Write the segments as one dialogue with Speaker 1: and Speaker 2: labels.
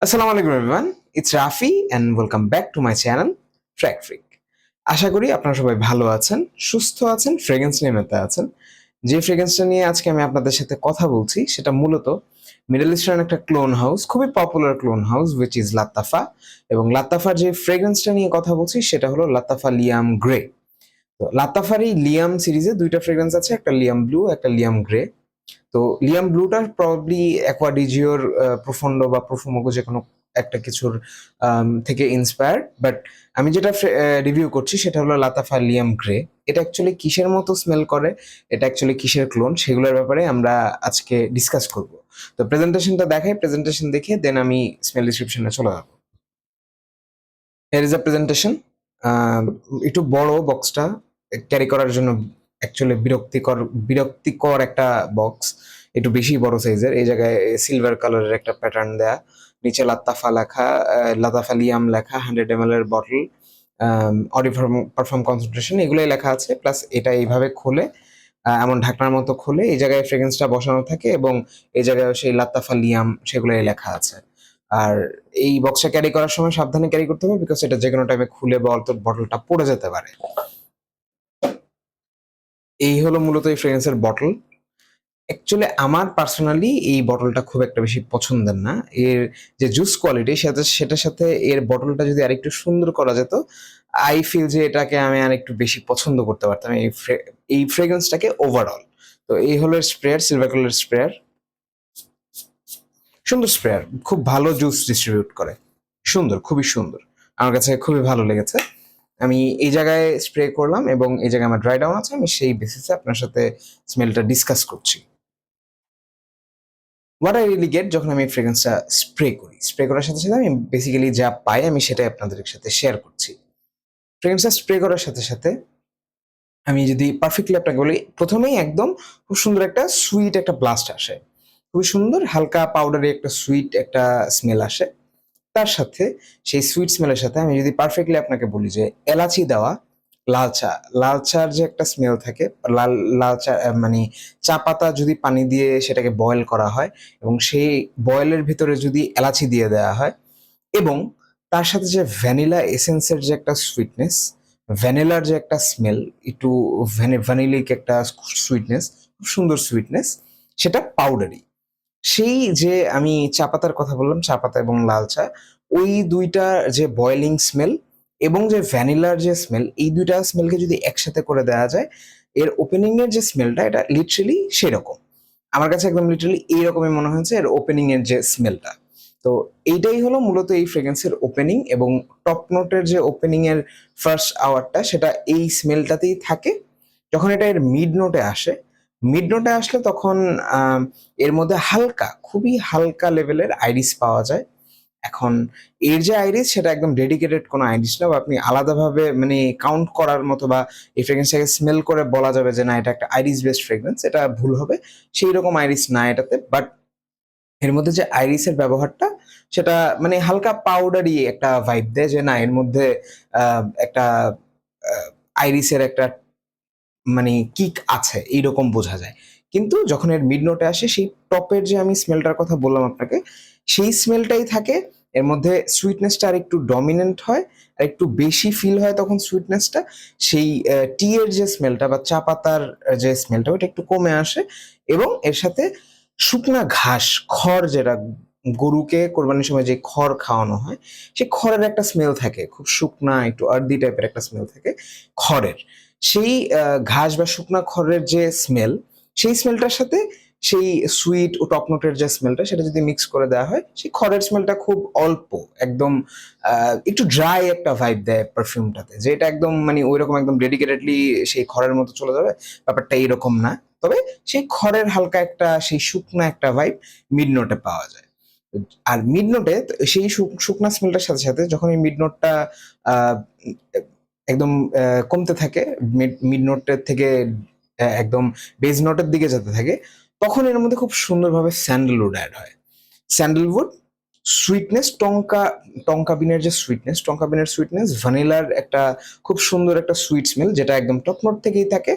Speaker 1: আসসালামু আলাইকুম everyone, it's Rafi and welcome back to my channel track freak. আশা করি আপনারা সবাই ভালো আছেন, সুস্থ আছেন, ফ্রেগ্রেন্স নিয়ে মেতে আছেন। যে ফ্রেগ্রেন্সটা নিয়ে আজকে আমি আপনাদের সাথে কথা বলছি সেটা মূলত মিডল ইস্টার্ন একটা ক্লোন হাউস, খুবই popular clone house which is Lattafa. এবং লাত্তাফার যে ফ্রেগ্রেন্সটা নিয়ে কথা বলছি সেটা হলো লাত্তাফা লিয়াম গ্রে। তো লাত্তাফার এই লিয়াম সিরিজে দুইটা ফ্রেগ্রেন্স আছে, একটা লিয়াম ব্লু, একটা লিয়াম গ্রে। তো লিয়াম ব্লুটার প্রবাবলি অ্যাকোয়াডিজিওর প্রফন্ড বা প্রফুমোগো যে কোনো একটা কিছুর থেকে ইন্সপায়ার্ড, বাট আমি যেটা রিভিউ করছি সেটা হলো লাতাফা লিয়াম গ্রে। এটা অ্যাকচুয়ালি কিসের মতো স্মেল করে, এটা অ্যাকচুয়ালি কিসের ক্লোন, সেগুলোর ব্যাপারে আমরা আজকে ডিসকাস করব। তো প্রেজেন্টেশনটা দেখাই, প্রেজেন্টেশন দেখে দেন আমি স্মেল ডিসক্রিপশনে চলে যাবো। Here is a presentation. একটু বড় বক্সটা, ক্যারি করার জন্য অ্যাকচুয়ালি বিরক্তিকর একটা বক্স, একটু বেশি বড় সাইজের। এই জায়গায় সিলভার কালারের একটা প্যাটার্ন দেয়া, নিচে লাত্তাফা লেখা, লাতাফা লিয়াম লেখা, 100 ml এর বটল, অডি পারফর্ম কনসেন্ট্রেশন এগুলোই লেখা আছে। প্লাস এটা এইভাবে খুলে এমন ঢাকনার মতো খুলে এই জায়গায় ফ্রেগ্রেন্সটা বসানো থাকে এবং এই জায়গায় সেই লাত্তাফা লিয়াম সেগুলোই লেখা আছে। আর এই বক্সটা ক্যারি করার সময় সাবধানে ক্যারি করতে হবে, বিকজ এটা যে কোনো টাইমে খুলে বটলটা পড়ে যেতে পারে। এই হলো মূলত এই ফ্রেগ্রেন্সের বটল। অ্যাকচুয়ালি আমার পার্সোনালি এই বটলটা খুব একটা বেশি পছন্দের না। এর যে জুস কোয়ালিটি সেটার সাথে এর বটলটা যদি আরেকটু সুন্দর করা যেত, আই ফিল যে এটাকে আমি আরেকটু বেশি পছন্দ করতে পারতাম এই ফ্রেগ্রেন্সটাকে ওভারঅল। তো এই হলো স্প্রেয়ার, সিলভার কালার স্প্রেয়ার, সুন্দর স্প্রেয়ার, খুব ভালো জুস ডিস্ট্রিবিউট করে, সুন্দর, খুবই সুন্দর, আমার কাছে খুবই ভালো লেগেছে। আমি এই জায়গায় স্প্রে করলাম এবং এই জায়গায় আমার ড্রাই ডাউন আছে, আমি সেই বেসিসে আপনার সাথে স্মেলটা ডিসকাস করছি। হোয়াট আই রিয়েলি গেট যখন আমি ফ্রেগ্রেন্সটা স্প্রে করার সাথে সাথে আমি বেসিক্যালি যা পাই আমি সেটাই আপনাদের সাথে শেয়ার করছি। ফ্রেগ্রেন্সটা স্প্রে করার সাথে সাথে আমি যদি পারফেক্টলি আপনাকে বলি, প্রথমেই একদম খুব সুন্দর একটা সুইট একটা ব্লাস্ট আসে, খুবই সুন্দর হালকা পাউডারি একটা সুইট একটা স্মেল আসে। তার সাথে সেই সুইট স্মেলের সাথে আমি যদি পারফেক্টলি আপনাকে বলি যে এলাচি দেওয়া, লাল চা, লাল চার যে একটা স্মেল থাকে, লাল লাল চা মানে চা পাতা যদি পানি দিয়ে সেটাকে বয়েল করা হয় এবং সেই বয়েলের ভিতরে যদি এলাচি দিয়ে দেওয়া হয় এবং তার সাথে যে ভ্যানিলা এসেন্সের যে একটা সুইটনেস, ভ্যানিলার যে একটা স্মেল, একটু ভ্যানিলিক একটা সুইটনেস, খুব সুন্দর সুইটনেস, সেটা পাউডারি। সেই যে আমি চা পাতার কথা বললাম, চা পাতা এবং লাল চা, ওই দুইটা যে বয়েলিং স্মেল এবং যে ভ্যানিলার যে স্মেল, এই দুইটা স্মেলকে যদি একসাথে করে দেওয়া যায়, এর ওপেনিং এর যে স্মেলটা এটা লিটারেলি সেরকম। আমার কাছে একদম লিটারালি এইরকমই মনে হয়েছে এর ওপেনিং এর যে স্মেলটা। তো এইটাই হলো মূলত এই ফ্রেগ্রেন্সের ওপেনিং, এবং টপ নোটের যে ওপেনিং এর ফার্স্ট আওয়ারটা সেটা এই স্মেলটাতেই থাকে। যখন এটা এর মিড নোটে আসে, মিড নোটে আসলে তখন এর মধ্যে হালকা, খুবই হালকা লেভেলের আইরিস পাওয়া যায়। এখন এর যে আইরিস সেটা একদম ডেডিকেটেড কোনো আইরিস না, বা আপনি আলাদাভাবে মানে কাউন্ট করার মতো বা এই ফ্রেগ্রেন্সটাকে স্মেল করে বলা যাবে যে না এটা একটা আইরিস বেসড ফ্রেগ্রেন্স, এটা ভুল হবে। সেই রকম আইরিস না এটাতে, বাট এর মধ্যে যে আইরিসের ব্যবহারটা সেটা মানে হালকা পাউডারি একটা ভাইব দেয়, যে না এর মধ্যে একটা আইরিসের একটা মানে কিক আছে এইরকম বোঝা যায়। কিন্তু যখন এর মিড নোটে আসে, সেই টপের যে আমি স্মেলটার কথা বললাম আপনাকে, সেই স্মেলটাই থাকে। এর মধ্যে সুইটনেসটা আর একটু ডমিনেন্ট হয়, আর একটু বেশি ফিল হয় তখন সুইটনেসটা। সেই টি এর যে স্মেলটা বা চা পাতার যে স্মেলটা ওটা একটু কমে আসে। এবং এর সাথে শুকনা ঘাস, খড়, যেটা গরুকে কোরবানির সময় যে খড় খাওয়ানো হয়, সেই খড়ের একটা স্মেল থাকে, খুব শুকনা একটু আর্দি টাইপের একটা স্মেল থাকে খড়ের। সেই ঘাস বা শুকনা খড়ের যে স্মেল, সেই স্মেলটার সাথে সেই সুইট ও টপ নোটের যে স্মেলটা সেটা যদি মিক্স করে দেওয়া হয়, সেই খড়ের স্মেলটা খুব অল্প, একদম একটু ড্রাই একটা ভাইব দেয় পারফিউমটাতে, যে এটা একদম মানে ওইরকম একদম ডেডিকেটেডলি সেই খড়ের মতো চলে যাবে, ব্যাপারটা এইরকম না। তবে সেই খড়ের হালকা একটা সেই শুকনা একটা ভাইব মিড নোটে পাওয়া যায়। আর মিড নোটে সেই শুকনা স্মেলটার সাথে সাথে যখন এই মিড নোটটা একদম কমতে থাকে, মিড নোটের থেকে একদম বেজ নোটের দিকে যেতে থাকে, তখন এর মধ্যে খুব সুন্দরভাবে স্যান্ডেলউড অ্যাড হয়। স্যান্ডেলউড সুইটনেস, টঙ্কা বিনের যে সুইটনেস, টঙ্কা বিনের সুইটনেস, ভ্যানিলার একটা খুব সুন্দর একটা সুইট স্মেল যেটা একদম টপ নোট থেকেই থাকে।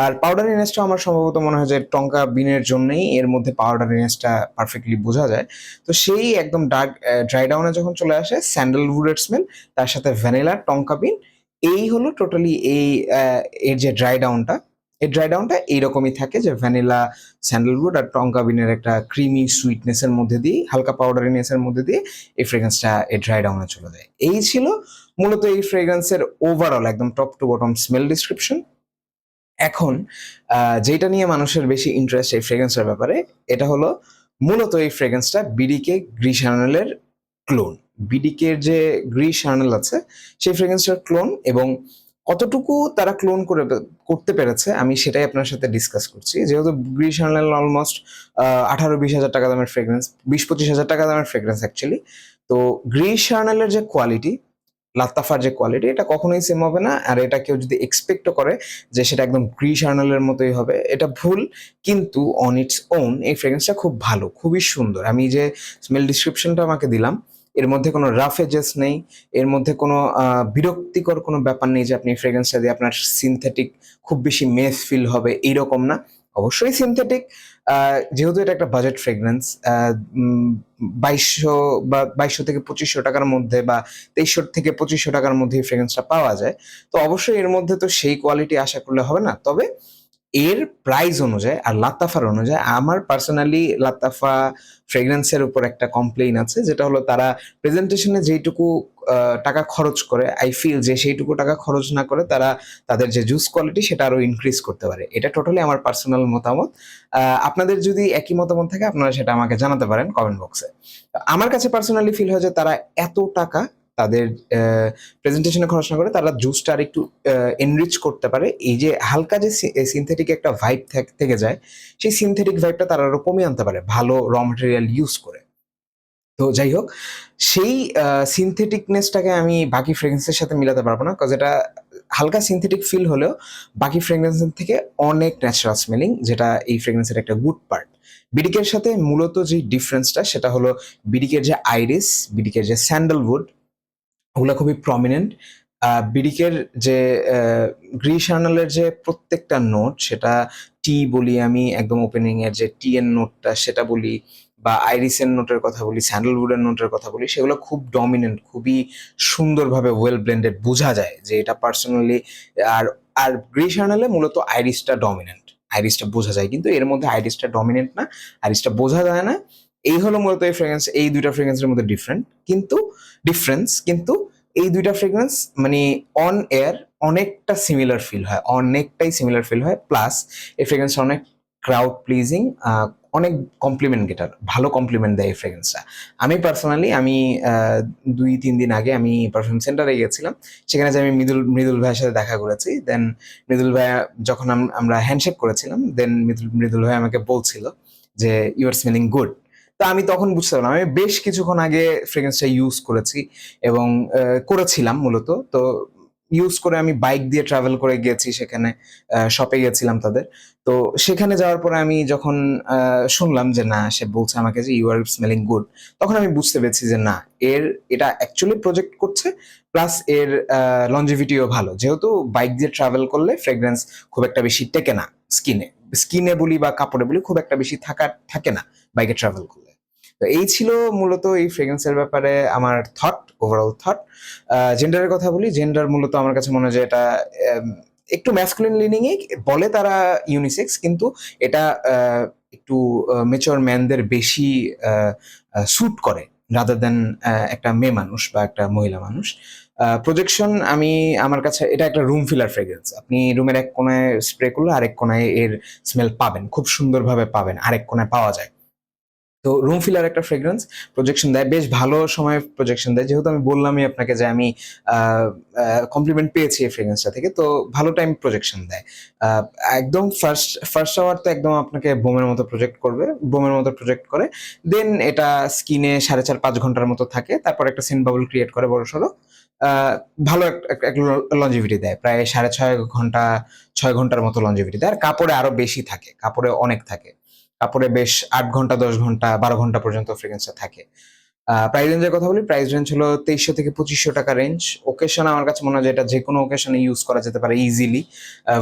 Speaker 1: আর পাউডারিনেসটা আমার সম্ভবত মনে হয় যে টঙ্কা বিনের জন্যই এর মধ্যে পাউডারিনেসটা পারফেক্টলি বোঝা যায়। তো সেই একদম ডার্ক ড্রাই ডাউনে যখন চলে আসে স্যান্ডেলউডের স্মেল, তার সাথে ভ্যানিলা, টঙ্কা বিন, এই হলো টোটালি এই এর যে ড্রাই ডাউনটা, এই ড্রাই ডাউনটা এইরকমই থাকে যে ভ্যানিলা, স্যান্ডেলউড আর টঙ্কা বিনের একটা ক্রিমি সুইটনেসের মধ্যে দিয়ে, হালকা পাউডারিনেসের মধ্যে দিয়ে এই ফ্রেগ্রেন্সটা এই ড্রাই ডাউনে চলে যায়। এই ছিল মূলত এই ফ্রেগ্রেন্সের ওভারঅল একদম top to bottom smell description. এখন যেটা নিয়ে মানুষের বেশি ইন্টারেস্ট এই ফ্রেগ্রেন্সের ব্যাপারে, এটা হলো মূলত এই ফ্রেগ্রেন্সটা বিডিকে গ্রি শার্নেলের ক্লোন। বিডিকের যে গ্রি শার্নেল আছে সেই ফ্রেগ্রেন্সটার ক্লোন, এবং কতটুকু তারা ক্লোন করতে পেরেছে আমি সেটাই আপনার সাথে ডিসকাস করছি। যেহেতু গ্রি শার্নেল অলমোস্ট 18-20 হাজার টাকা দামের ফ্রেগ্রেন্স, 20-25 হাজার টাকা দামের ফ্রেগ্রেন্স অ্যাকচুয়ালি। তো গ্রি শার্নেলের যে কোয়ালিটি, লাত্তাফার যে কোয়ালিটি, এটা কখনোই সেম হবে না। আর এটা কেউ যদি এক্সপেক্টও করে যে সেটা একদম গ্রি শার্নেলের মতোই হবে, এটা ভুল। কিন্তু অন ইটস ওন এই ফ্রেগ্রেন্সটা খুব ভালো, খুবই সুন্দর। আমি যে স্মেল ডিসক্রিপশনটা আমাকে দিলাম, এর মধ্যে কোনো রাফ এজেস নেই, এর মধ্যে কোনো বিরক্তিকর কোনো ব্যাপার নেই যে আপনি ফ্রেগ্রেন্সটা দিয়ে আপনার সিনথেটিক খুব বেশি মেস ফিল হবে, এইরকম না। অবশ্যই সিনথেটিক, যেহেতু এটা একটা বাজেট ফ্রেগ্রেন্স, 2200 থেকে 2500 টাকার মধ্যে বা 2300 থেকে 2500 টাকার মধ্যে এই ফ্রেগ্রেন্সটা পাওয়া যায়। তো অবশ্যই এর মধ্যে তো সেই কোয়ালিটি আশা করলে হবে না। তবে এর প্রাইস অনুযায়ী আর লাত্তাফার অনুযায়ী আমার পার্সোনালি লাত্তাফা ফ্রেগ্রেন্সের উপর একটা কমপ্লেইন আছে, যেটা হলো তারা প্রেজেন্টেশনে যেইটুকু টাকা খরচ করে, আই ফিল যে সেইটুকু টাকা খরচ না করে তারা তাদের যে জুস কোয়ালিটি সেটা আরো ইনক্রিজ করতে পারে। এটা টোটালি আমার পার্সোনাল মতামত। আপনাদের যদি একই মতামত থাকে আপনারা সেটা আমাকে জানাতে পারেন কমেন্ট বক্সে। আমার কাছে পার্সোনালি ফিল হয় যে তারা এত টাকা তাদের প্রেজেন্টেশনে খরচ না করে তারা জুসটা আর একটু এনরিচ করতে পারে। এই যে হালকা যে সিনথেটিক একটা ভাইব থেকে যায়, সেই সিনথেটিক ভাইবটা তারা আরো কমিয়ে আনতে পারে ভালো র মেটেরিয়াল ইউজ করে। তো যাই হোক, সেই সিনথেটিকনেসটাকে আমি বাকি ফ্রেগ্রেন্সের সাথে মিলাতে পারবো না, কজ এটা হালকা সিনথেটিক ফিল হলেও বাকি ফ্রেগ্রেন্সের থেকে অনেক ন্যাচারাল স্মেলিং, যেটা এই ফ্রেগ্রেন্সের একটা গুড পার্ট। বিডিকের সাথে মূলত যে ডিফারেন্সটা সেটা হলো বিডিকের যে আইরিস, বিডিকের যে স্যান্ডেলউড, ওগুলো খুবই প্রমিনেন্ট। বিডিকের যে গ্রি শার্নেলের যে প্রত্যেকটা নোট, সেটা টি বলি আমি, একদম ওপেনিং এর যে টি এর নোটটা সেটা বলি, বা আইরিসের নোটের কথা বলি, স্যান্ডেলউডের নোটের কথা বলি, সেগুলো খুব ডমিনেন্ট, খুবই সুন্দরভাবে ওয়েল ব্লেন্ডেড, বোঝা যায় যে এটা পার্সোনালি। আর আর গ্রি শার্নেলে মূলত আইরিসটা ডমিনেন্ট, আইরিসটা বোঝা যায়, কিন্তু এর মধ্যে আইরিসটা ডমিনেন্ট না, আইরিসটা বোঝা যায় না। এই হলো মূলত এই ফ্রেগ্রেন্স, এই দুইটা ফ্রেগ্রেন্সের মধ্যে ডিফারেন্স। কিন্তু এই দুইটা ফ্রেগ্রেন্স মানে অন এয়ার অনেকটা সিমিলার ফিল হয়, অনেকটাই সিমিলার ফিল হয়। প্লাস এই ফ্রেগ্রেন্সটা অনেক ক্রাউড প্লিজিং, অনেক কমপ্লিমেন্ট গেটার, ভালো কমপ্লিমেন্ট দেয় এই ফ্রেগ্রেন্সটা। আমি পার্সোনালি 2-3 দিন আগে আমি পারফিউম সেন্টারে গেছিলাম, সেখানে যে আমি মৃদুল মৃদুল ভাইয়ের সাথে দেখা করেছি। দেন মৃদুল ভাইয়া যখন আমরা হ্যান্ডশেক করেছিলাম, দেন মৃদুল ভাই আমাকে বলছিল যে ইউ আর স্মেলিং গুড। তা আমি তখন বুঝতে পারলাম, আমি বেশ কিছুক্ষণ আগে ফ্রেগ্রেন্সটা ইউজ করেছি এবং করেছিলাম মূলত। তো ইউজ করে আমি বাইক দিয়ে ট্রাভেল করে গিয়েছি, সেখানে শপে গেছিলাম তাদের। তো সেখানে যাওয়ার পরে আমি যখন শুনলাম যে না, সে বলছে আমাকে যে ইউ আর স্মেলিং গুড, তখন আমি বুঝতে পেরেছি যে না, এটা অ্যাকচুয়ালি প্রজেক্ট করছে। প্লাস এর লঞ্জিভিটিও ভালো, যেহেতু বাইক দিয়ে ট্রাভেল করলে ফ্রেগ্রেন্স খুব একটা বেশি টেকে না স্কিনে, স্কিনে বলি বা কাপড়ে বলি, খুব একটা বেশি থাকে না বাইকে ট্রাভেল করলে। তো এই ছিল মূলত এই ফ্রেগ্রেন্সের ব্যাপারে আমার ওভারঅল থট। জেন্ডারের কথা বলি, জেন্ডার মূলত আমার কাছে মনে হয় যে এটা একটু ম্যাসকুলিন লিনিং এ বলে তারা ইউনিসেক্স, কিন্তু এটা একটু মেচর ম্যানদের বেশি স্যুট করে রাদার দেন একটা মেয়ে মানুষ বা একটা মহিলা মানুষ। প্রজেকশন আমার কাছে এটা একটা রুম ফিলার ফ্রেগ্রেন্স। আপনি রুমের এক কোনায় স্প্রে করলে আরেক কোনায় এর স্মেল পাবেন, খুব সুন্দরভাবে পাবেন, আরেক কোনায় পাওয়া যায়। তো রুম ফিলার একটা ফ্রেগ্রেন্স, প্রজেকশন দেয়, বেশ ভালো সময় প্রজেকশন দেয়। যেহেতু আমি বললামই আপনাকে যে আমি কমপ্লিমেন্ট পেয়েছি এই ফ্রেগ্রেন্সটা থেকে, তো ভালো টাইম প্রজেকশন দেয়। আহ, একদম ফার্স্ট আওয়ার তো একদম আপনাকে বোমের মতো প্রজেক্ট করে। দেন এটা স্কিনে 4.5-5 ঘন্টার মতো থাকে, তারপর একটা সিন বাবল ক্রিয়েট করে বড় সড়ো। ভালো একটা লঞ্জিভিটি দেয়, প্রায় 6.5 ঘন্টা, 6 ঘন্টার মতো লঞ্জিভিটি দেয়। আর কাপড়ে আরো বেশি থাকে, কাপড়ে অনেক থাকে, কাপড়ে বেশ 8 ঘন্টা, 10 ঘন্টা, 12 ঘন্টা পর্যন্ত ফ্রেগ্রেন্সটা থাকে। প্রাইস রেঞ্জের কথা বলি, প্রাইস রেঞ্জ হলো 2300 থেকে 2500 টাকা রেঞ্জ। ওকেশন আমার কাছে মনে হয় যে এটা যে কোনো ওকেশনে ইউজ করা যেতে পারে ইজিলি।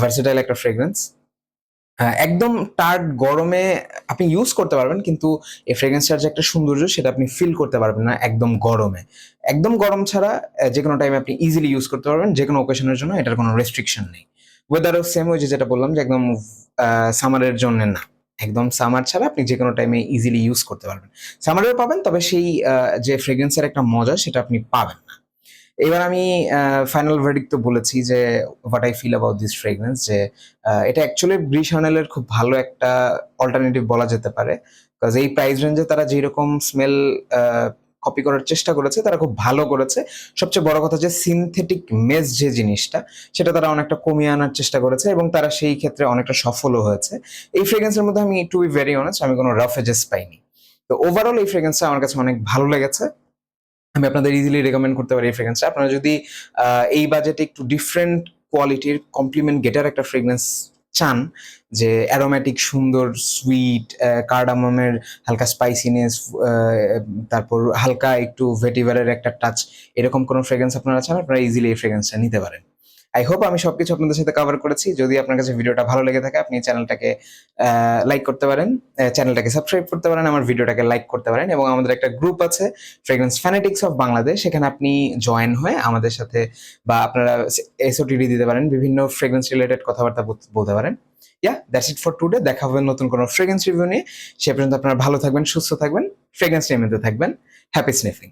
Speaker 1: ভার্সেটাইল একটা ফ্রেগ্রেন্স। একদম টার্ড গরমে আপনি ইউজ করতে পারবেন, কিন্তু এই ফ্রেগ্রেন্সটার যে একটা সৌন্দর্য সেটা আপনি ফিল করতে পারবেন না একদম গরমে। একদম গরম ছাড়া যে কোনো টাইমে আপনি ইজিলি ইউজ করতে পারবেন, যে কোনো ওকেশনের জন্য এটার কোনো রেস্ট্রিকশন নেই। ওয়েদারও সেম, ওই যে যেটা বললাম যে একদম সামারের জন্য না, একদম সামার ছাড়া আপনি যে কোনো টাইমে ইজিলি ইউজ করতে পারবেন। সামারেও পাবেন, তবে সেই যে ফ্রেগ্রেন্সের একটা মজা সেটা আপনি পাবেন না। এবার আমি ফাইনাল ভার্ডিক্ট তো বলেছি যে what I feel about this fragrance, যে এটা অ্যাকচুয়ালি ব্রি শানেলের খুব ভালো একটা অল্টারনেটিভ বলা যেতে পারে। বিকজ এই প্রাইস রেঞ্জে তারা যেরকম স্মেল কপি করার চেষ্টা করেছে তারা খুব ভালো করেছে। সবচেয়ে বড় কথা যে সিনথেটিক মেস যে জিনিসটা সেটা তারা অনেকটা কমিয়ে আনার চেষ্টা করেছে, এবং তারা সেই ক্ষেত্রে অনেকটা সফলও হয়েছে। এই ফ্রেগরেন্সের মধ্যে আমি টু বি ভেরি অনেস্ট আমি কোনো রাফ এজেস পাইনি। তো ওভারঅল এই ফ্রেগরেন্সটা আমার কাছে অনেক ভালো লেগেছে। আমি আপনাদের ইজিলি রেকমেন্ড করতে পারি এই ফ্রেগ্রেন্সটা। আপনারা যদি এই বাজেটে একটু ডিফারেন্ট কোয়ালিটির কমপ্লিমেন্ট গেটার একটা ফ্রেগ্রেন্স চান, যে অ্যারোম্যাটিক সুন্দর সুইট কার্ডামমের হালকা স্পাইসিনেস, তারপর হালকা একটু ভেটিভারের একটা টাচ, এরকম কোনো ফ্রেগ্রেন্স আপনারা চান, আপনারা ইজিলি এই ফ্রেগ্রেন্সটা নিতে পারেন। আই হোপ আমি সবকিছু আপনাদের সাথে কভার করেছি। যদি আপনার কাছে ভিডিওটা ভালো লেগে থাকে আপনি চ্যানেলটাকে লাইক করতে পারেন, চ্যানেলটাকে সাবস্ক্রাইব করতে পারেন, আমার ভিডিওটাকে লাইক করতে পারেন, এবং আমাদের একটা গ্রুপ আছে ফ্রেগ্রেন্স ফ্যানেটিক্স অফ বাংলাদেশ, সেখানে আপনি জয়েন হয়ে আমাদের সাথে বা আপনারা এসওটিডি দিতে পারেন, বিভিন্ন ফ্রেগ্রেন্স রিলেটেড কথাবার্তা বলতে পারেন। That's it for today. দেখা হবে নতুন কোনো ফ্রেগ্রেন্স রিভিউ নিয়ে। সে পর্যন্ত আপনারা ভালো থাকবেন, সুস্থ থাকবেন, ফ্রেগ্রেন্স নিয়মিত থাকবেন। Happy sniffing.